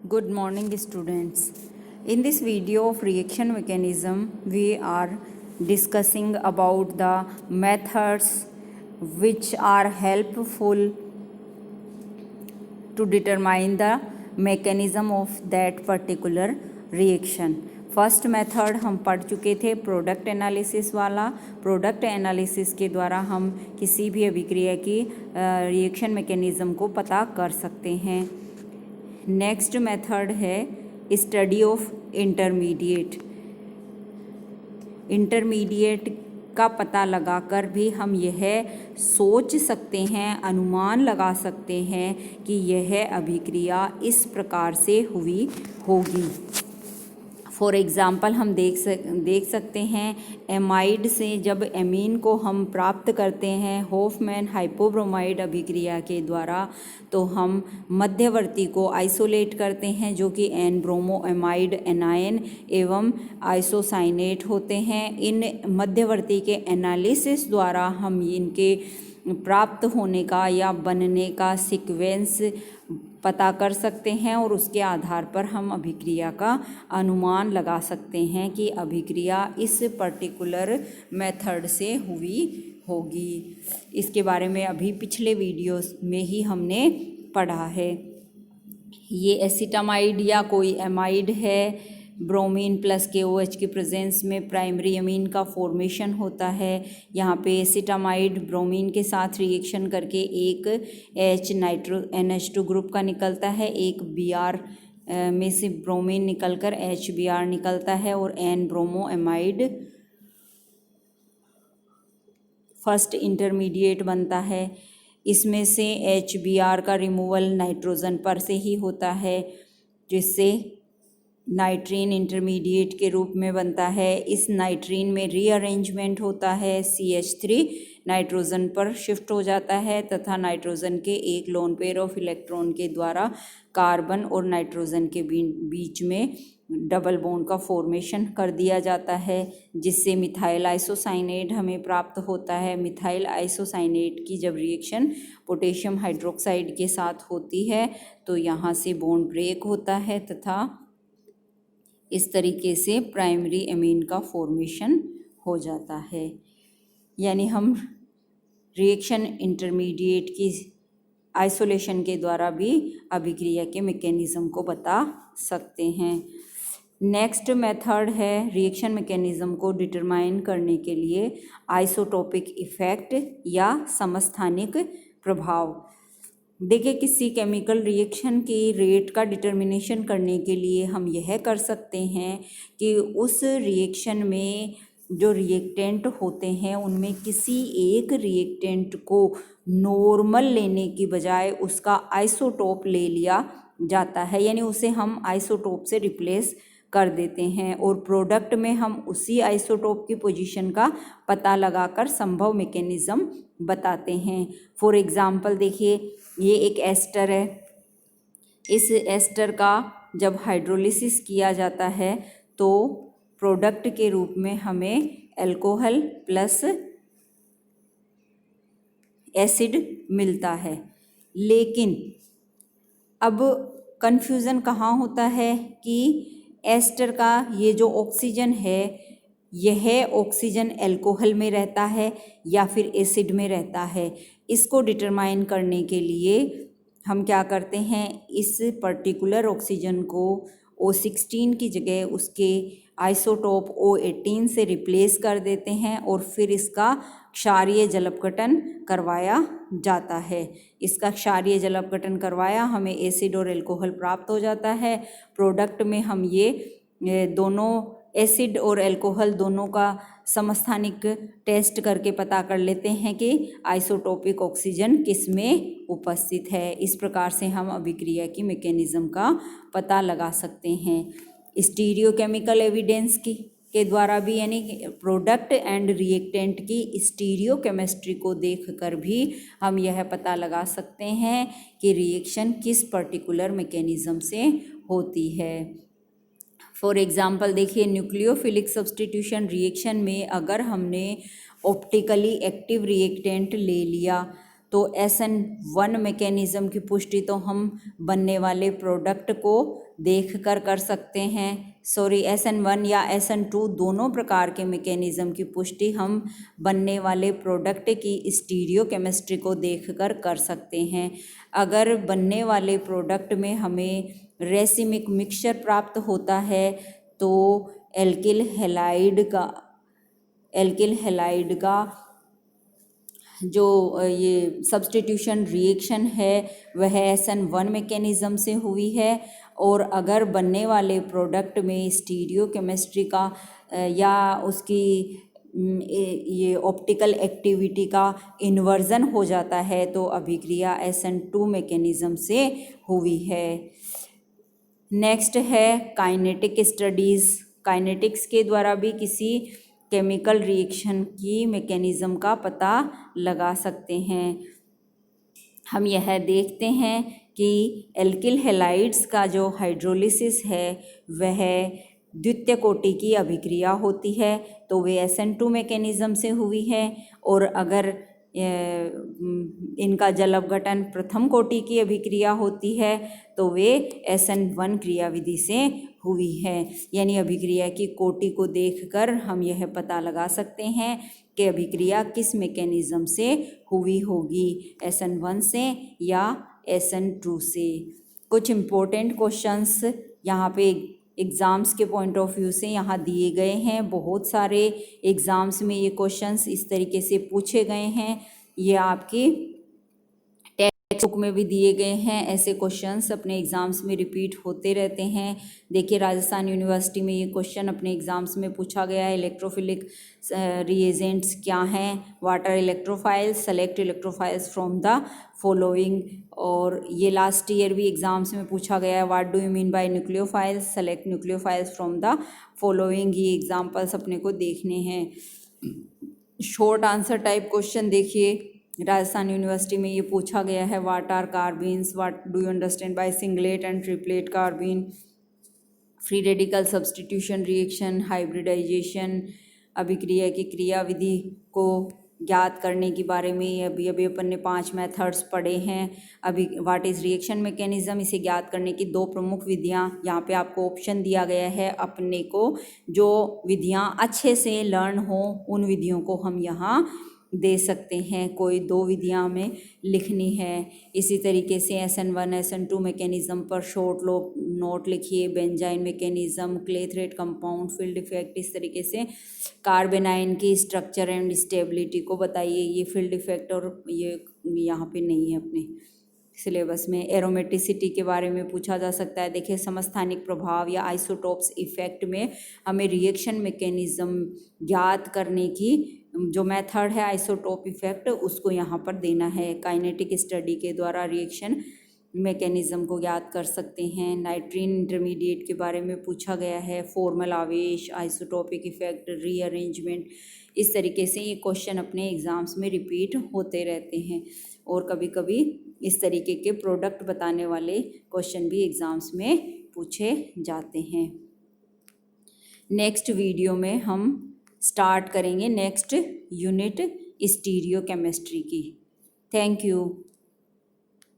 Good morning, students. In this video of reaction mechanism, we are discussing about the methods which are helpful to determine the mechanism of that particular reaction. First method हम पढ़ चुके थे product analysis वाला। Product analysis के द्वारा हम किसी भी अभिक्रिया की रिएक्शन मैकेनिज़्म को पता कर सकते हैं। नेक्स्ट मेथड है स्टडी ऑफ इंटरमीडिएट। इंटरमीडिएट का पता लगाकर भी हम यह सोच सकते हैं, अनुमान लगा सकते हैं कि यह अभिक्रिया इस प्रकार से हुई होगी। फॉर एग्ज़ाम्पल हम देख सकते हैं एमाइड से जब एमीन को हम प्राप्त करते हैं होफमैन हाइपोब्रोमाइड अभिक्रिया के द्वारा, तो हम मध्यवर्ती को आइसोलेट करते हैं जो कि एन ब्रोमो एमाइड एनायन एवं आइसोसाइनेट होते हैं। इन मध्यवर्ती के एनालिसिस द्वारा हम इनके प्राप्त होने का या बनने का सीक्वेंस पता कर सकते हैं और उसके आधार पर हम अभिक्रिया का अनुमान लगा सकते हैं कि अभिक्रिया इस पर्टिकुलर मेथड से हुई होगी। इसके बारे में अभी पिछले वीडियोस में ही हमने पढ़ा है। ये एसिटामाइड या कोई एमाइड है, ब्रोमीन प्लस KOH की प्रेजेंस में प्राइमरी अमीन का फॉर्मेशन होता है। यहाँ पे एसिटामाइड ब्रोमीन के साथ रिएक्शन करके एक H नाइट्रो NH2 ग्रुप का निकलता है, एक Br में से ब्रोमीन निकलकर HBr निकलता है और N bromo amide first intermediate बनता है। इसमें से HBr का रिमूवल नाइट्रोजन पर से ही होता है जिससे नाइट्रीन इंटरमीडिएट के रूप में बनता है। इस नाइट्रीन में रीअरेंजमेंट होता है, CH3 नाइट्रोजन पर शिफ्ट हो जाता है तथा नाइट्रोजन के एक लोन पेयर ऑफ इलेक्ट्रॉन के द्वारा कार्बन और नाइट्रोजन के बीच में डबल बॉन्ड का फॉर्मेशन कर दिया जाता है, जिससे मिथाइल आइसोसाइनेट हमें प्राप्त होता है। मिथाइल आइसोसाइनेट की जब रिएक्शन पोटेशियम हाइड्रोक्साइड के साथ होती है तो यहाँ से बॉन्ड ब्रेक होता है तथा इस तरीके से प्राइमरी एमीन का फॉर्मेशन हो जाता है। यानी हम रिएक्शन इंटरमीडिएट की आइसोलेशन के द्वारा भी अभिक्रिया के मैकेनिज़्म को बता सकते हैं। नेक्स्ट मेथड है रिएक्शन मैकेनिज़्म को डिटरमाइन करने के लिए आइसोटोपिक इफ़ेक्ट या समस्थानिक प्रभाव। देखिए, किसी केमिकल रिएक्शन की रेट का डिटर्मिनेशन करने के लिए हम यह कर सकते हैं कि उस रिएक्शन में जो रिएक्टेंट होते हैं उनमें किसी एक रिएक्टेंट को नॉर्मल लेने की बजाय उसका आइसोटोप ले लिया जाता है, यानी उसे हम आइसोटोप से रिप्लेस कर देते हैं और प्रोडक्ट में हम उसी आइसोटोप की पोजीशन का पता लगाकर संभव मैकेनिज़्म बताते हैं। फॉर एग्ज़ाम्पल देखिए, ये एक एस्टर है। इस एस्टर का जब हाइड्रोलिसिस किया जाता है तो प्रोडक्ट के रूप में हमें अल्कोहल प्लस एसिड मिलता है। लेकिन अब कन्फ्यूज़न कहाँ होता है कि एस्टर का ये जो ऑक्सीजन है यह ऑक्सीजन अल्कोहल में रहता है या फिर एसिड में रहता है। इसको डिटरमाइन करने के लिए हम क्या करते हैं, इस पर्टिकुलर ऑक्सीजन को O16 की जगह उसके आइसोटोप O18 से रिप्लेस कर देते हैं और फिर इसका क्षारीय जलपघटन करवाया जाता है। इसका क्षारीय जलपघटन करवाया हमें एसिड और अल्कोहल प्राप्त हो जाता है। प्रोडक्ट में हम ये दोनों एसिड और अल्कोहल दोनों का समस्थानिक टेस्ट करके पता कर लेते हैं कि आइसोटोपिक ऑक्सीजन किस में उपस्थित है। इस प्रकार से हम अभिक्रिया की मैकेनिज़्म का पता लगा सकते हैं। स्टीरियोकेमिकल एविडेंस के द्वारा भी, यानी प्रोडक्ट एंड रिएक्टेंट की स्टीरियोकेमिस्ट्री को देखकर भी हम यह पता लगा सकते हैं कि रिएक्शन किस पर्टिकुलर मैकेनिज़्म से होती है। फॉर एग्ज़ाम्पल देखिए, न्यूक्लियोफिलिक सब्स्टिट्यूशन रिएक्शन में अगर हमने ऑप्टिकली एक्टिव रिएक्टेंट ले लिया तो SN1 मैकेनिज़्म की पुष्टि तो हम बनने वाले प्रोडक्ट को देखकर कर सकते हैं। सॉरी, SN1 या SN2 दोनों प्रकार के मैकेनिज़्म की पुष्टि हम बनने वाले प्रोडक्ट की स्टीरियोकेमिस्ट्री को देखकर कर सकते हैं। अगर बनने वाले प्रोडक्ट में हमें रेसिमिक मिक्सचर प्राप्त होता है तो एल्किल हैलाइड का जो ये सब्स्टिट्यूशन रिएक्शन है वह SN1 मैकेनिज़्म से हुई है। और अगर बनने वाले प्रोडक्ट में स्टीरियोकेमिस्ट्री का या उसकी ये ऑप्टिकल एक्टिविटी का इन्वर्जन हो जाता है तो अभिक्रिया SN2 मैकेनिज़्म से हुई है। नेक्स्ट है काइनेटिक स्टडीज़। काइनेटिक्स के द्वारा भी किसी केमिकल रिएक्शन की मैकेनिज़्म का पता लगा सकते हैं। हम यह देखते हैं कि एल्किल हैलाइड्स का जो हाइड्रोलिसिस है वह द्वितीय कोटि की अभिक्रिया होती है तो वे SN2 मैकेनिज़्म से हुई है। और अगर इनका जल अपघटन प्रथम कोटि की अभिक्रिया होती है तो वे SN1 क्रियाविधि से हुई है। यानी अभिक्रिया की कोटि को देखकर हम यह पता लगा सकते हैं कि अभिक्रिया किस मैकेनिज़्म से हुई होगी, SN1 से या SN2 से। कुछ इम्पोर्टेंट क्वेश्चंस यहाँ पे एग्ज़ाम्स के पॉइंट ऑफ व्यू से यहाँ दिए गए हैं। बहुत सारे एग्ज़ाम्स में ये क्वेश्चंस इस तरीके से पूछे गए हैं। ये आपकी टेक्स्ट बुक में भी दिए गए हैं। ऐसे क्वेश्चंस अपने एग्ज़ाम्स में रिपीट होते रहते हैं। देखिए, राजस्थान यूनिवर्सिटी में ये क्वेश्चन अपने एग्ज़ाम्स में पूछा गया है। इलेक्ट्रोफिलिक रिएजेंट्स क्या हैं? Water electrophiles, select electrophiles from the following. और ये लास्ट ईयर भी एग्ज़ाम्स में पूछा गया है। What do you mean by nucleophiles? Select nucleophiles from the following. ये एग्जाम्पल्स अपने को देखने हैं। शॉर्ट आंसर टाइप क्वेश्चन देखिए, राजस्थान यूनिवर्सिटी में ये पूछा गया है। What are carbenes? What do you understand by singlet and triplet carbene? Free radical substitution reaction, hybridisation, अभिक्रिया की क्रियाविधि को ज्ञात करने के बारे में अभी अपन ने 5 मेथड्स पढ़े हैं। अभी व्हाट इज़ रिएक्शन मैकेनिज़्म, इसे ज्ञात करने की 2 प्रमुख विधियां। यहाँ पे आपको ऑप्शन दिया गया है। अपने को जो विधियां अच्छे से लर्न हो उन विधियों को हम यहाँ दे सकते हैं। कोई 2 विधियां हमें लिखनी है। इसी तरीके से SN1 SN2 मैकेनिज़्म पर शॉर्ट नोट लिखिए। Benzene mechanism, clay thread compound, field effect, इस तरीके से कार्बेनाइन की स्ट्रक्चर एंड स्टेबिलिटी को बताइए। ये फील्ड इफेक्ट और ये यहाँ पे नहीं है अपने सिलेबस में। एरोमेटिसिटी के बारे में पूछा जा सकता है। देखिए, समस्थानिक प्रभाव या आइसोटोप्स इफेक्ट में हमें रिएक्शन मैकेनिज़्म ज्ञात करने की जो मेथड है आइसोटोप इफेक्ट, उसको यहाँ पर देना है। काइनेटिक स्टडी के द्वारा रिएक्शन मैकेनिज़्म को ज्ञात कर सकते हैं। नाइट्रीन इंटरमीडिएट के बारे में पूछा गया है। फॉर्मल आवेश, आइसोटोपिक इफेक्ट, रीअरेंजमेंट, इस तरीके से ये क्वेश्चन अपने एग्ज़ाम्स में रिपीट होते रहते हैं। और कभी कभी इस तरीके के प्रोडक्ट बताने वाले क्वेश्चन भी एग्ज़ाम्स में पूछे जाते हैं। नेक्स्ट वीडियो में हम स्टार्ट करेंगे नेक्स्ट यूनिट स्टीरियोकेमिस्ट्री की। Thank you.